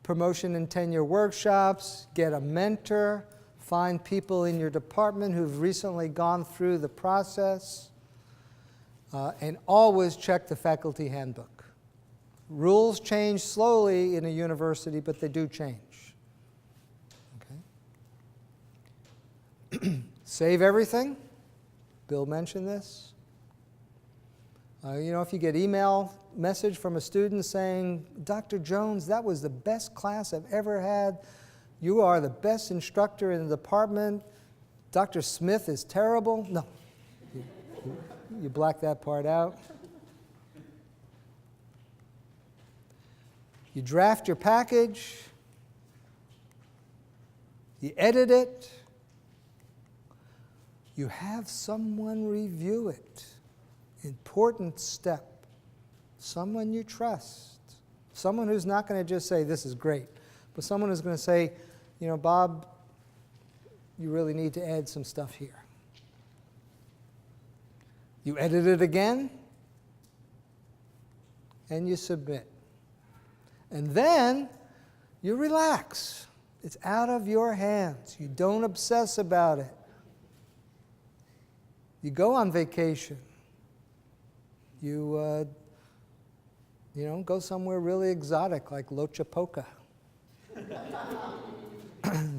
promotion and tenure workshops, get a mentor, find people in your department who've recently gone through the process, and always check the faculty handbook. Rules change slowly in a university, but they do change. Okay. Save everything. Bill mentioned this. If you get email message from a student saying, Dr. Jones, that was the best class I've ever had. You are the best instructor in the department. Dr. Smith is terrible. No, you black that part out. You draft your package. You edit it. You have someone review it. Important step. Someone you trust. Someone who's not going to just say, this is great, but someone who's going to say, Bob, you really need to add some stuff here. You edit it again, and you submit. And then you relax. It's out of your hands. You don't obsess about it. You go on vacation. You go somewhere really exotic like Lochapoca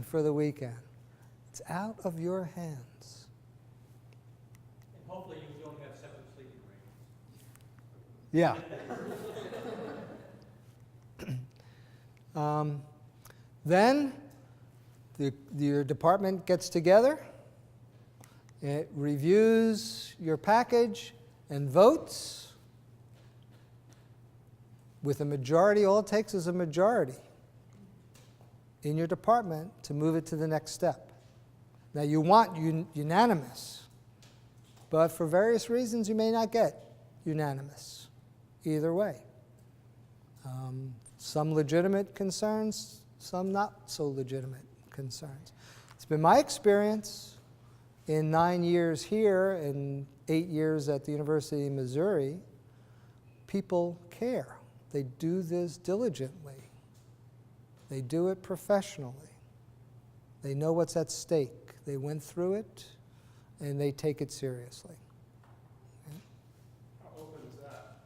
for the weekend. It's out of your hands. And hopefully you don't have separate sleeping arrangements. Yeah. Then your department gets together, it reviews your package and votes. With a majority, all it takes is a majority in your department to move it to the next step. Now you want unanimous, But for various reasons, you may not get unanimous either way. Some legitimate concerns, some not so legitimate concerns. It's been my experience in 9 years here and 8 years at the University of Missouri, people care. They do this diligently. They do it professionally. They know what's at stake. They went through it, and they take it seriously. How open is that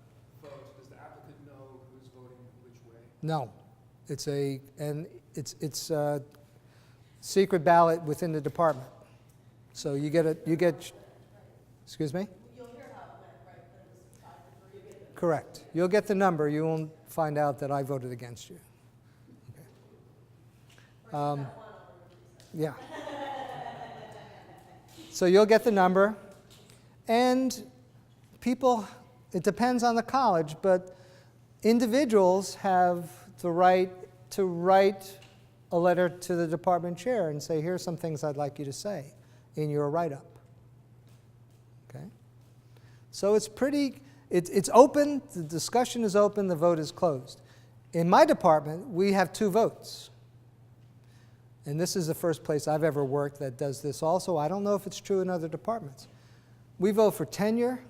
vote? Does the applicant know who's voting which way? No, it's a secret ballot within the department. So you get, excuse me? You'll hear how it went, right, but it was 5-3. Correct. You'll get the number. You won't find out that I voted against you. Okay. Yeah. So you'll get the number. And people, it depends on the college, but individuals have the right to write a letter to the department chair and say, here's some things I'd like you to say in your write-up. Okay? So it's pretty, it's open, the discussion is open, the vote is closed. In my department, we have 2 votes. And this is the first place I've ever worked that does this also. I don't know if it's true in other departments. We vote for tenure,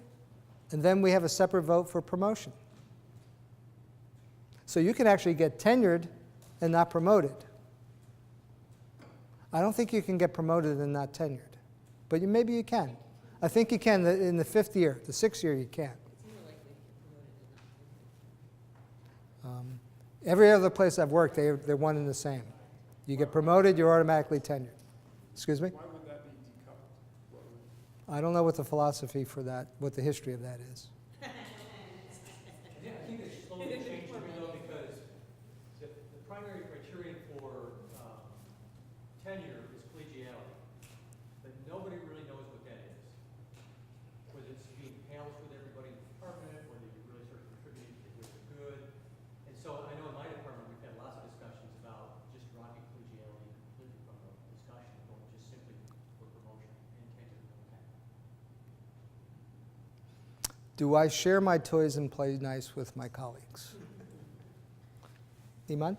and then we have a separate vote for promotion. So you can actually get tenured and not promoted. I don't think you can get promoted and not tenured, but maybe you can. I think you can in the 5th year. The 6th year you can't. Every other place I've worked, they're one and the same. You get promoted, you're automatically tenured. Excuse me? Why would that be decoupled? What would- I don't know what the philosophy for that, what the history of that is. Yeah, I think it's slowly changing though, because the primary criterion for tenure is collegiality, but nobody really knows what that is. Whether it's being pals with everybody in the department, whether you really sort of contributing to the good. And so I know in my department we've had lots of discussions about just dropping collegiality completely from the discussion, going just simply for promotion and tenure. Do I share my toys and play nice with my colleagues? Iman?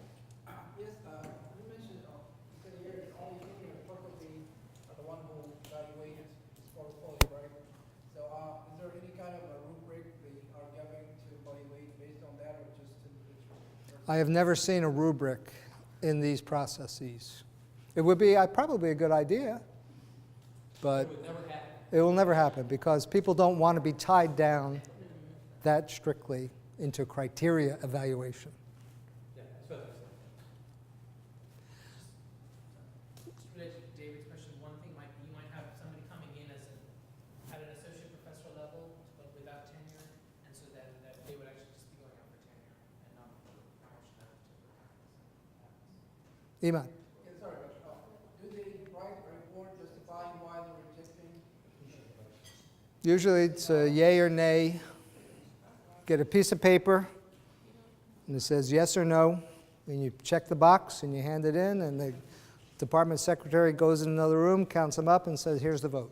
Yes, you mentioned, you said here the only junior in faculty are the one who evaluated his portfolio, right? So, is there any kind of a rubric they are giving to evaluate based on that, or just individual? I have never seen a rubric in these processes. It would be probably a good idea, but It would never happen. it will never happen because people don't want to be tied down that strictly into criteria evaluation. Yeah, that's what I was saying. Just related to David's question, one thing might be, you might have somebody coming in at an associate professor level, but without tenure, and so that they would actually just be going out for tenure and not for promotion at a particular time. Iman? Okay, sorry, but, do they write a report justifying why they're rejecting? Usually it's a yay or nay. Get a piece of paper, and it says yes or no, and you check the box, and you hand it in, and the department secretary goes in another room, counts them up, and says, here's the vote.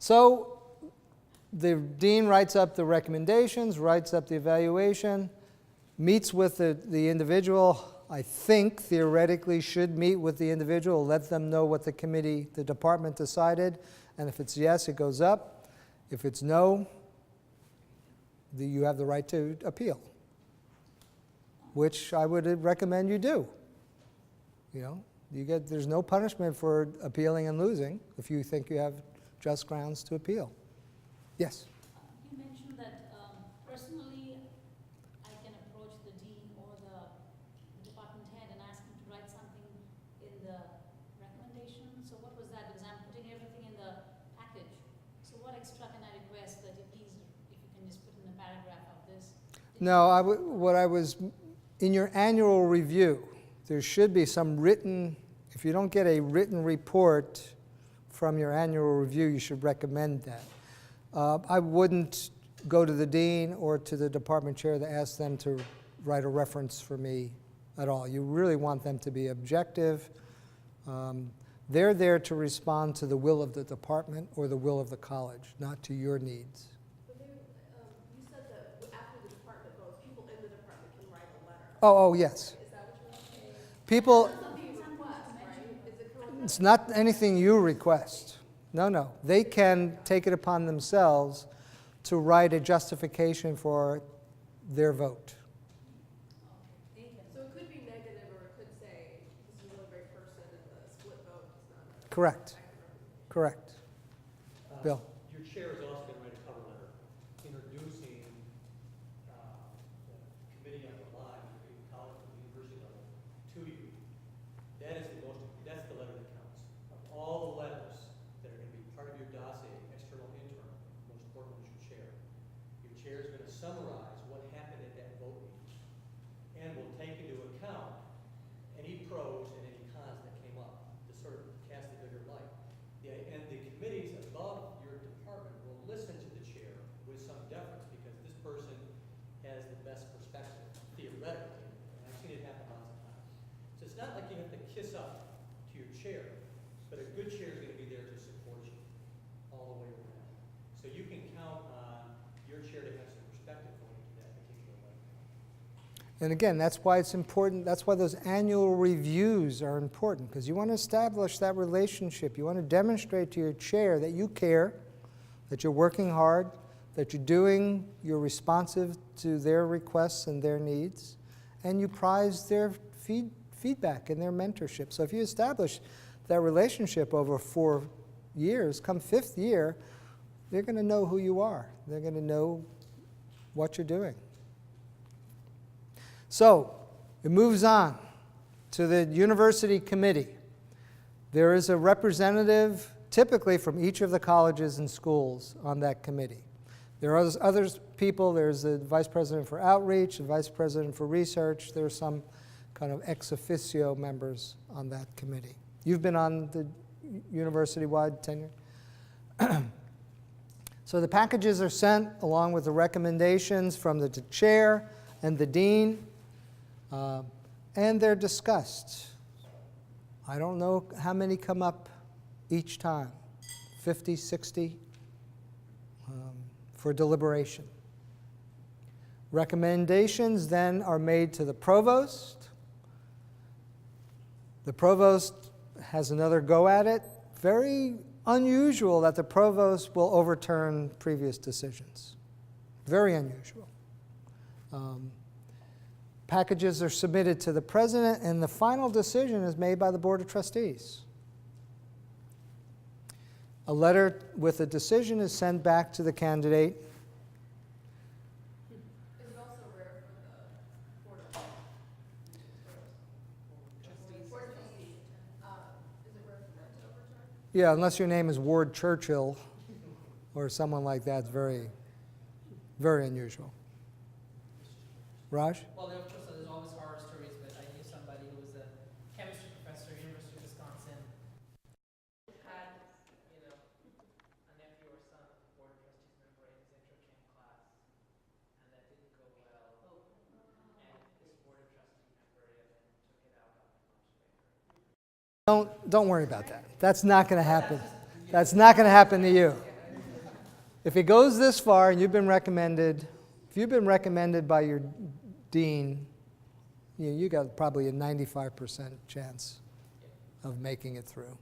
So the dean writes up the recommendations, writes up the evaluation, meets with the individual. I think theoretically should meet with the individual, let them know what the committee, the department decided, and if it's yes, it goes up. If it's no, you have the right to appeal, which I would recommend you do. You know, there's no punishment for appealing and losing if you think you have just grounds to appeal. Yes? You mentioned that personally, I can approach the dean or the department head and ask him to write something in the recommendation. So what was that? Because I'm putting everything in the package. So what extra can I request that you please, if you can just put in a paragraph of this? No, in your annual review, there should be some written, if you don't get a written report from your annual review, you should recommend that. I wouldn't go to the dean or to the department chair to ask them to write a reference for me at all. You really want them to be objective. They're there to respond to the will of the department or the will of the college, not to your needs. But they, you said that after the department votes, people in the department can write a letter. Oh, yes. Is that what you're saying? People, That's something you request, right? Is it correct? it's not anything you request. No, no. They can take it upon themselves to write a justification for their vote. So it could be negative, or it could say, this is a really great person, and the split vote is not. Correct. Correct. Bill? Your chair is also going to write a cover letter introducing the committee on the line, the college and university level, to you. That's the letter that counts. Of all the letters that are going to be part of your dossier, external, internal, the most important one is your chair. Your chair is going to summarize what happened at that vote meeting and will take into account any pros and any cons that came up to sort of cast a bigger light. And the committees above your department will listen to the chair with some deference because this person has the best perspective, theoretically. And I've seen it happen lots of times. So it's not like you have to kiss up to your chair, but a good chair is going to be there to support you all the way around. So you can count on your chair to have some perspective going into that particular light. And again, that's why it's important, that's why those annual reviews are important, because you want to establish that relationship. You want to demonstrate to your chair that you care, that you're working hard, that you're responsive to their requests and their needs, and you prize their feedback and their mentorship. So if you establish that relationship over 4 years, come 5th year, they're going to know who you are. They're going to know what you're doing. So it moves on to the university committee. There is a representative, typically from each of the colleges and schools, on that committee. There are other people. There's the vice president for outreach, the vice president for research. There are some kind of ex officio members on that committee. You've been on the university-wide tenure. So the packages are sent along with the recommendations from the chair and the dean. And they're discussed. I don't know how many come up each time, 50, 60, for deliberation. Recommendations then are made to the provost. The provost has another go at it. Very unusual that the provost will overturn previous decisions. Very unusual. Packages are submitted to the president, and the final decision is made by the Board of Trustees. A letter with a decision is sent back to the candidate. Is it also rare for the board of trustees? Board of trustees, is it rare for them to overturn? Yeah, unless your name is Ward Churchill or someone like that, it's very, very unusual. Raj? Well, of course, there's always horror stories, but I knew somebody who was a chemistry professor at University of Wisconsin. Had, a nephew or son of the board of trustees member in his intro chem class, and that didn't go well. And this board of trustee member then took it out on him much later. Don't worry about that. That's not going to happen. That's not going to happen to you. If it goes this far and you've been recommended, if you've been recommended by your dean, you got probably a 95% chance of making it through.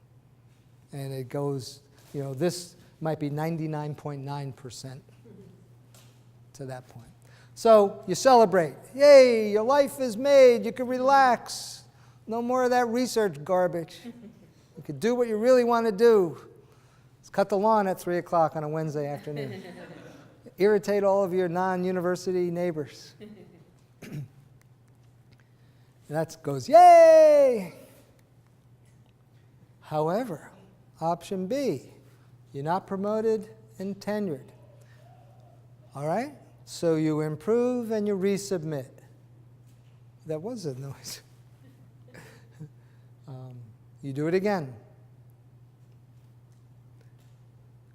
And it goes, this might be 99.9% to that point. So you celebrate. Yay, your life is made. You can relax. No more of that research garbage. You can do what you really want to do. Let's cut the lawn at 3 o'clock on a Wednesday afternoon. Irritate all of your non-university neighbors. And that goes, yay! However, option B, you're not promoted and tenured. All right? So you improve and you resubmit. That was a noise. You do it again.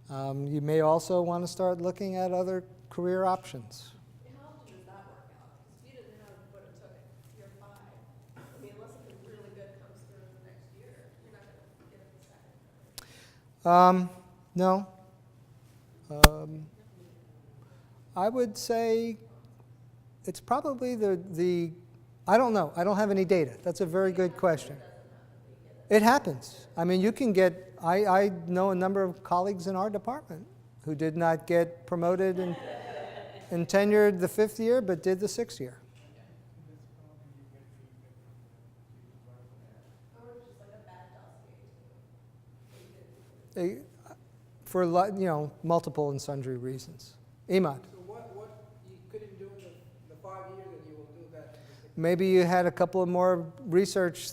You may also want to start looking at other career options. How often does that work out? Because if you didn't have what it took at year 5, I mean, unless something really good comes through in the next year, you're not going to get a No. I would say it's probably the, I don't know. I don't have any data. That's a very good question. It happens. I mean, you can get, I know a number of colleagues in our department who did not get promoted and tenured the 5th year, but did the 6th year. Or it's just like a bad dossier too. For multiple and sundry reasons. Imad, So what you couldn't do in the 5 years that you will do that in the 6 maybe you had a couple of more research,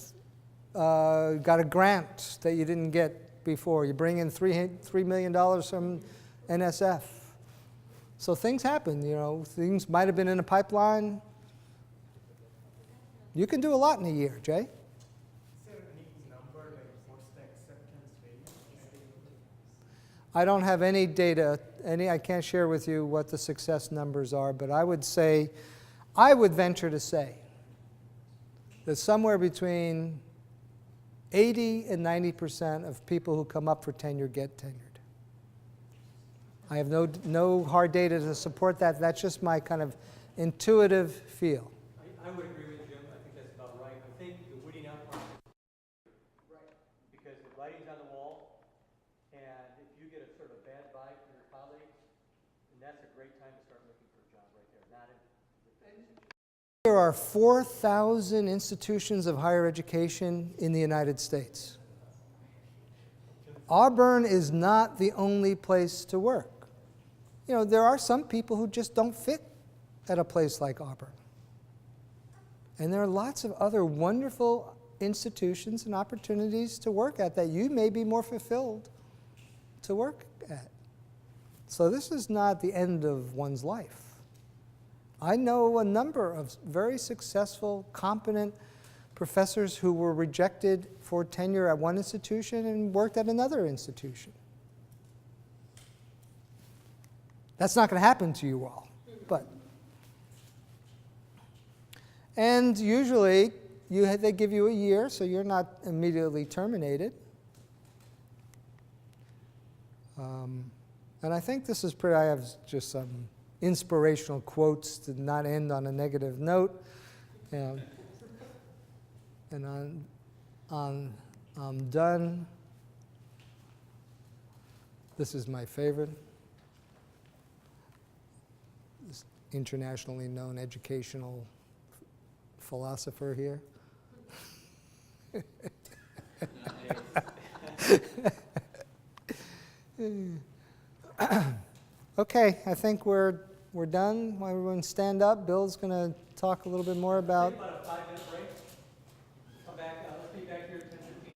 got a grant that you didn't get before. You bring in $3 million from NSF. So things happen, things might have been in a pipeline. You can do a lot in a year, Jay. Is there any number, like what's the acceptance rate? I don't have any data, I can't share with you what the success numbers are, but I would venture to say that somewhere between 80 and 90% of people who come up for tenure get tenured. I have no hard data to support that. That's just my kind of intuitive feel. I would agree with Jim. I think that's about right. I think the weeding out part is right, because the writing's on the wall, and if you get a sort of bad vibe from your colleagues, then that's a great time to start looking for a job right there, not in the There are 4,000 institutions of higher education in the United States. Auburn is not the only place to work. There are some people who just don't fit at a place like Auburn. And there are lots of other wonderful institutions and opportunities to work at that you may be more fulfilled to work at. So this is not the end of one's life. I know a number of very successful, competent professors who were rejected for tenure at one institution and worked at another institution. That's not going to happen to you all, but. And usually, they give you a year, so you're not immediately terminated. And I think this is pretty, I have just some inspirational quotes to not end on a negative note. And I'm done. This is my favorite. This internationally known educational philosopher here. Okay, I think we're done. Everyone stand up. Bill's going to talk a little bit more about. About a 5-minute